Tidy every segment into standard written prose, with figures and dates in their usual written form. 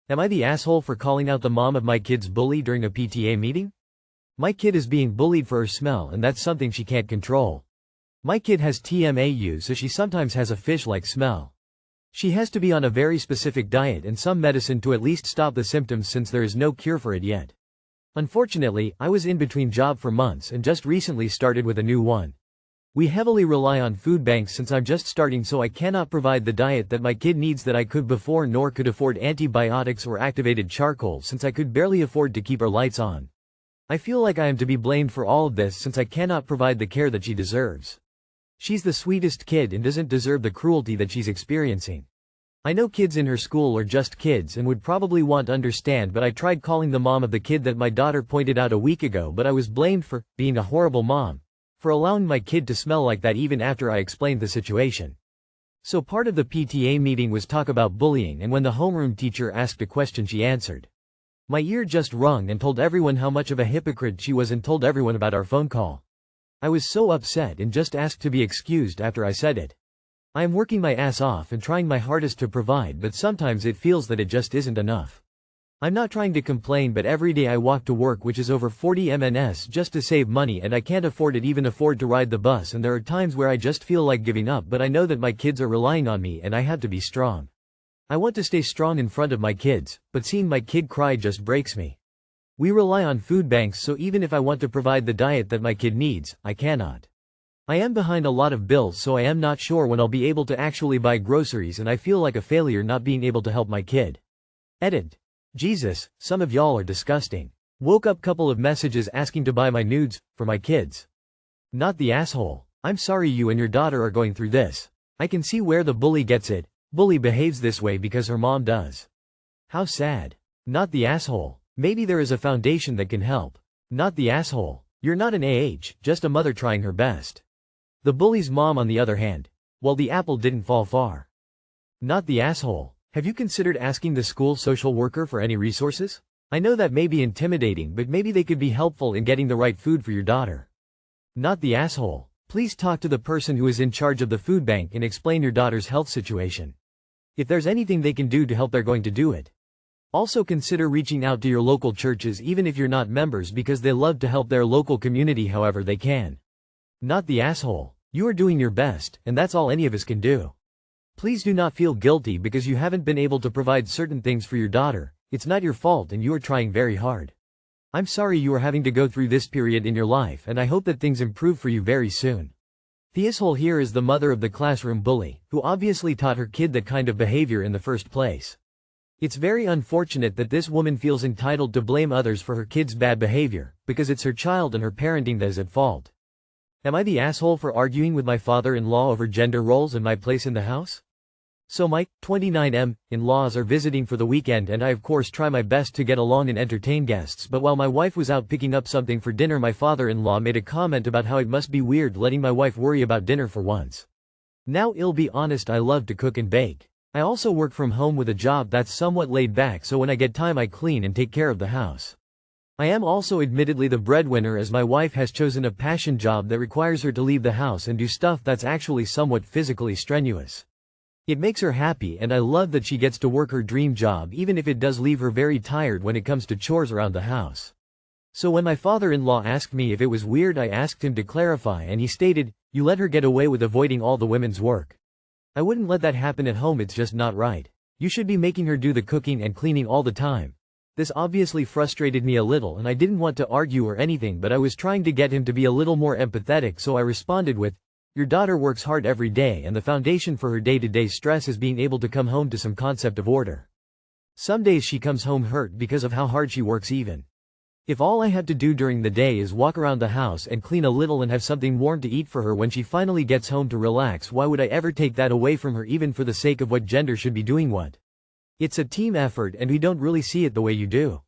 Am I the asshole for calling out the mom of my kid's bully during a PTA meeting? My kid is being bullied for her smell and that's something she can't control. My kid has TMAU, so she sometimes has a fish-like smell. She has to be on a very specific diet and some medicine to at least stop the symptoms since there is no cure for it yet. Unfortunately, I was in between job for months and just recently started with a new one. We heavily rely on food banks since I'm just starting, so I cannot provide the diet that my kid needs that I could before, nor could afford antibiotics or activated charcoal since I could barely afford to keep our lights on. I feel like I am to be blamed for all of this since I cannot provide the care that she deserves. She's the sweetest kid and doesn't deserve the cruelty that she's experiencing. I know kids in her school are just kids and would probably want to understand, but I tried calling the mom of the kid that my daughter pointed out a week ago, but I was blamed for being a horrible mom, for allowing my kid to smell like that even after I explained the situation. So part of the PTA meeting was talk about bullying, and when the homeroom teacher asked a question she answered. My ear just rung and told everyone how much of a hypocrite she was and told everyone about our phone call. I was so upset and just asked to be excused after I said it. I am working my ass off and trying my hardest to provide, but sometimes it feels that it just isn't enough. I'm not trying to complain, but every day I walk to work, which is over 40 MNS, just to save money, and I can't afford it, even afford to ride the bus, and there are times where I just feel like giving up, but I know that my kids are relying on me and I have to be strong. I want to stay strong in front of my kids, but seeing my kid cry just breaks me. We rely on food banks, so even if I want to provide the diet that my kid needs, I cannot. I am behind a lot of bills, so I am not sure when I'll be able to actually buy groceries, and I feel like a failure not being able to help my kid. Edit. Jesus, some of y'all are disgusting. Woke up couple of messages asking to buy my nudes for my kids. Not the asshole. I'm sorry you and your daughter are going through this. I can see where the bully gets it. Bully behaves this way because her mom does. How sad. Not the asshole. Maybe there is a foundation that can help. Not the asshole. You're not an AH, just a mother trying her best. The bully's mom, on the other hand. Well, the apple didn't fall far. Not the asshole. Have you considered asking the school social worker for any resources? I know that may be intimidating, but maybe they could be helpful in getting the right food for your daughter. Not the asshole. Please talk to the person who is in charge of the food bank and explain your daughter's health situation. If there's anything they can do to help, they're going to do it. Also consider reaching out to your local churches, even if you're not members, because they love to help their local community however they can. Not the asshole. You are doing your best, and that's all any of us can do. Please do not feel guilty because you haven't been able to provide certain things for your daughter. It's not your fault and you are trying very hard. I'm sorry you are having to go through this period in your life, and I hope that things improve for you very soon. The asshole here is the mother of the classroom bully, who obviously taught her kid that kind of behavior in the first place. It's very unfortunate that this woman feels entitled to blame others for her kid's bad behavior, because it's her child and her parenting that is at fault. Am I the asshole for arguing with my father-in-law over gender roles and my place in the house? So my 29 in-laws are visiting for the weekend, and I of course try my best to get along and entertain guests, but while my wife was out picking up something for dinner, my father-in-law made a comment about how it must be weird letting my wife worry about dinner for once. Now I'll be honest, I love to cook and bake. I also work from home with a job that's somewhat laid back, so when I get time I clean and take care of the house. I am also admittedly the breadwinner, as my wife has chosen a passion job that requires her to leave the house and do stuff that's actually somewhat physically strenuous. It makes her happy, and I love that she gets to work her dream job, even if it does leave her very tired when it comes to chores around the house. So when my father-in-law asked me if it was weird, I asked him to clarify, and he stated, "You let her get away with avoiding all the women's work. I wouldn't let that happen at home, it's just not right. You should be making her do the cooking and cleaning all the time." This obviously frustrated me a little, and I didn't want to argue or anything, but I was trying to get him to be a little more empathetic, so I responded with, "Your daughter works hard every day, and the foundation for her day-to-day stress is being able to come home to some concept of order. Some days she comes home hurt because of how hard she works even. If all I have to do during the day is walk around the house and clean a little and have something warm to eat for her when she finally gets home to relax, why would I ever take that away from her, even for the sake of what gender should be doing what? It's a team effort, and we don't really see it the way you do."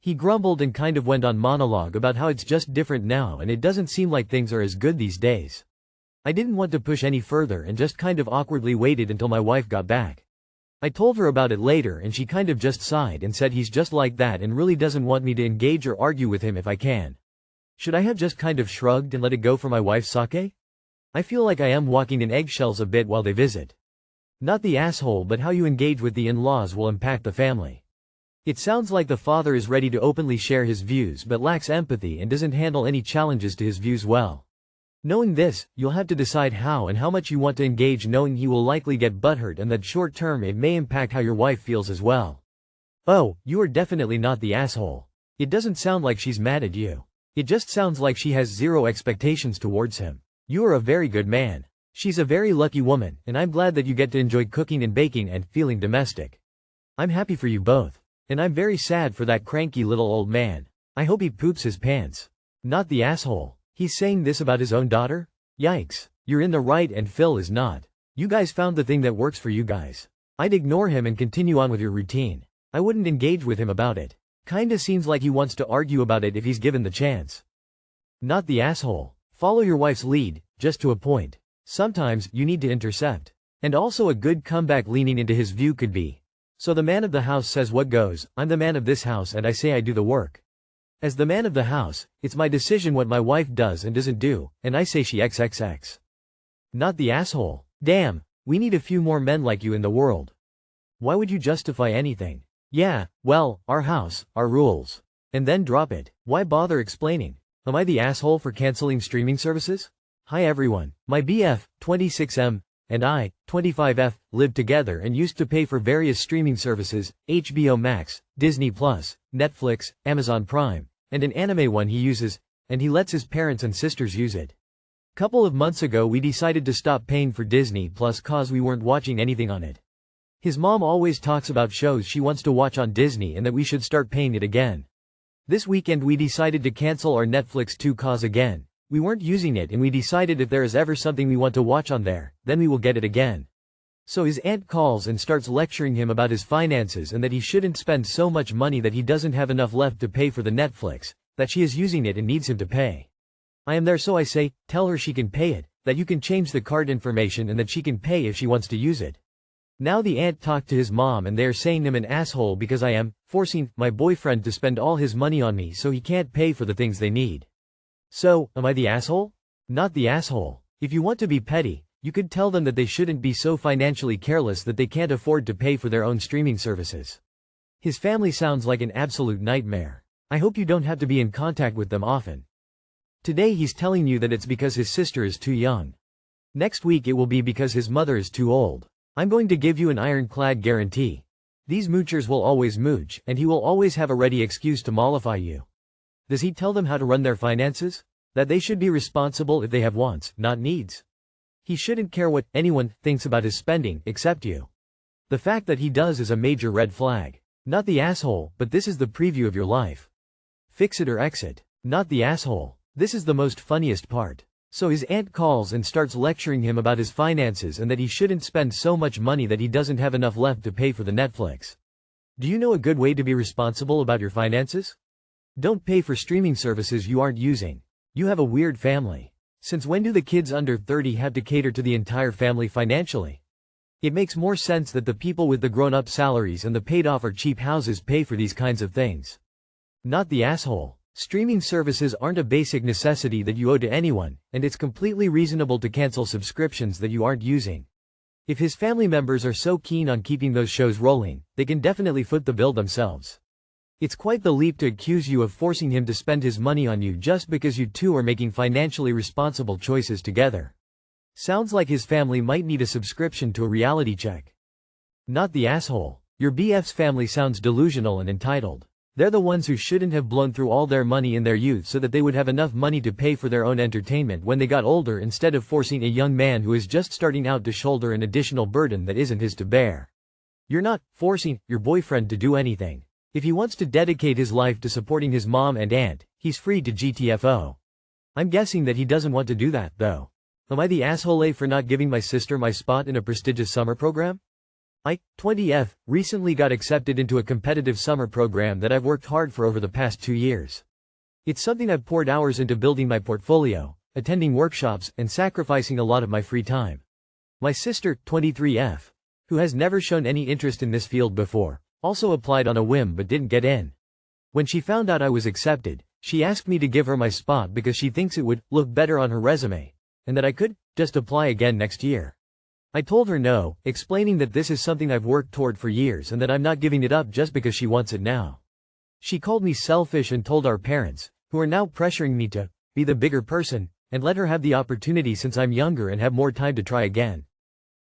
He grumbled and kind of went on monologue about how it's just different now and it doesn't seem like things are as good these days. I didn't want to push any further and just kind of awkwardly waited until my wife got back. I told her about it later, and she kind of just sighed and said he's just like that and really doesn't want me to engage or argue with him if I can. Should I have just kind of shrugged and let it go for my wife's sake? I feel like I am walking in eggshells a bit while they visit. Not the asshole, but how you engage with the in-laws will impact the family. It sounds like the father is ready to openly share his views but lacks empathy and doesn't handle any challenges to his views well. Knowing this, you'll have to decide how and how much you want to engage, knowing he will likely get butthurt and that short term it may impact how your wife feels as well. Oh, you are definitely not the asshole. It doesn't sound like she's mad at you. It just sounds like she has zero expectations towards him. You are a very good man. She's a very lucky woman, and I'm glad that you get to enjoy cooking and baking and feeling domestic. I'm happy for you both. And I'm very sad for that cranky little old man. I hope he poops his pants. Not the asshole. He's saying this about his own daughter? Yikes. You're in the right and Phil is not. You guys found the thing that works for you guys. I'd ignore him and continue on with your routine. I wouldn't engage with him about it. Kinda seems like he wants to argue about it if he's given the chance. Not the asshole. Follow your wife's lead, just to a point. Sometimes, you need to intercept. And also a good comeback leaning into his view could be, so the man of the house says what goes, I'm the man of this house and I say I do the work. As the man of the house, it's my decision what my wife does and doesn't do, and I say she XXX. Not the asshole. Damn, we need a few more men like you in the world. Why would you justify anything? Yeah, well, our house, our rules. And then drop it. Why bother explaining? Am I the asshole for canceling streaming services? Hi everyone, my BF, 26M, and I, 25F, lived together and used to pay for various streaming services, HBO Max, Disney+, Netflix, Amazon Prime, and an anime one he uses, and he lets his parents and sisters use it. Couple of months ago we decided to stop paying for Disney+ cause we weren't watching anything on it. His mom always talks about shows she wants to watch on Disney and that we should start paying it again. This weekend we decided to cancel our Netflix too cause again, we weren't using it and we decided if there is ever something we want to watch on there, then we will get it again. So his aunt calls and starts lecturing him about his finances and that he shouldn't spend so much money, that he doesn't have enough left to pay for the Netflix, that she is using it and needs him to pay. I am there, so I say, tell her she can pay it, that you can change the card information and that she can pay if she wants to use it. Now the aunt talked to his mom and they are saying I'm an asshole because I am forcing my boyfriend to spend all his money on me so he can't pay for the things they need. So, am I the asshole? Not the asshole. If you want to be petty, you could tell them that they shouldn't be so financially careless that they can't afford to pay for their own streaming services. His family sounds like an absolute nightmare. I hope you don't have to be in contact with them often. Today he's telling you that it's because his sister is too young. Next week it will be because his mother is too old. I'm going to give you an ironclad guarantee. These moochers will always mooch, and he will always have a ready excuse to mollify you. Does he tell them how to run their finances? That they should be responsible if they have wants, not needs. He shouldn't care what anyone thinks about his spending, except you. The fact that he does is a major red flag. Not the asshole, but this is the preview of your life. Fix it or exit. Not the asshole. This is the most funniest part. So his aunt calls and starts lecturing him about his finances and that he shouldn't spend so much money that he doesn't have enough left to pay for the Netflix. Do you know a good way to be responsible about your finances? Don't pay for streaming services you aren't using. You have a weird family. Since when do the kids under 30 have to cater to the entire family financially? It makes more sense that the people with the grown-up salaries and the paid-off or cheap houses pay for these kinds of things. Not the asshole. Streaming services aren't a basic necessity that you owe to anyone, and it's completely reasonable to cancel subscriptions that you aren't using. If his family members are so keen on keeping those shows rolling, they can definitely foot the bill themselves. It's quite the leap to accuse you of forcing him to spend his money on you just because you two are making financially responsible choices together. Sounds like his family might need a subscription to a reality check. Not the asshole. Your BF's family sounds delusional and entitled. They're the ones who shouldn't have blown through all their money in their youth so that they would have enough money to pay for their own entertainment when they got older, instead of forcing a young man who is just starting out to shoulder an additional burden that isn't his to bear. You're not forcing your boyfriend to do anything. If he wants to dedicate his life to supporting his mom and aunt, he's free to GTFO. I'm guessing that he doesn't want to do that, though. Am I the asshole for not giving my sister my spot in a prestigious summer program? I, 20F, recently got accepted into a competitive summer program that I've worked hard for over the past 2 years. It's something I've poured hours into building my portfolio, attending workshops, and sacrificing a lot of my free time. My sister, 23F, who has never shown any interest in this field before, also applied on a whim but didn't get in. When she found out I was accepted, she asked me to give her my spot because she thinks it would look better on her resume, and that I could just apply again next year. I told her no, explaining that this is something I've worked toward for years and that I'm not giving it up just because she wants it now. She called me selfish and told our parents, who are now pressuring me to be the bigger person, and let her have the opportunity since I'm younger and have more time to try again.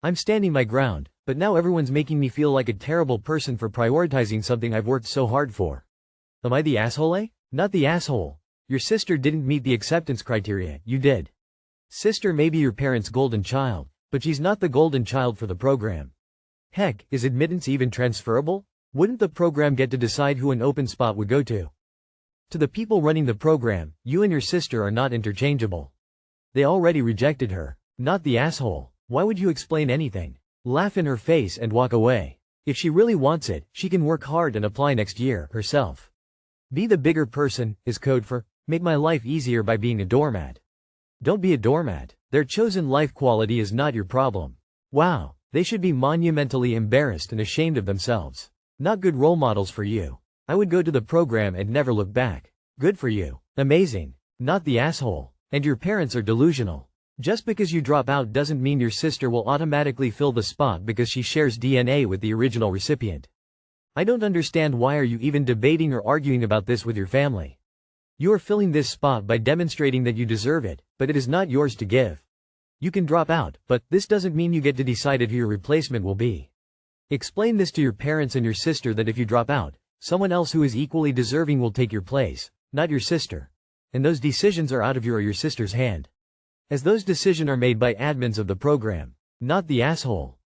I'm standing my ground, but now everyone's making me feel like a terrible person for prioritizing something I've worked so hard for. Am I the asshole, eh? Not the asshole. Your sister didn't meet the acceptance criteria, you did. Sister may be your parents' golden child, but she's not the golden child for the program. Heck, is admittance even transferable? Wouldn't the program get to decide who an open spot would go to? To the people running the program, you and your sister are not interchangeable. They already rejected her. Not the asshole. Why would you explain anything? Laugh in her face and walk away. If she really wants it, she can work hard and apply next year, herself. Be the bigger person is code for, make my life easier by being a doormat. Don't be a doormat. Their chosen life quality is not your problem. Wow, they should be monumentally embarrassed and ashamed of themselves. Not good role models for you. I would go to the program and never look back. Good for you. Amazing. Not the asshole. And your parents are delusional. Just because you drop out doesn't mean your sister will automatically fill the spot because she shares DNA with the original recipient. I don't understand why are you even debating or arguing about this with your family. You are filling this spot by demonstrating that you deserve it, but it is not yours to give. You can drop out, but this doesn't mean you get to decide who your replacement will be. Explain this to your parents and your sister that if you drop out, someone else who is equally deserving will take your place, not your sister. And those decisions are out of your or your sister's hand. As those decisions are made by admins of the program, not the asshole.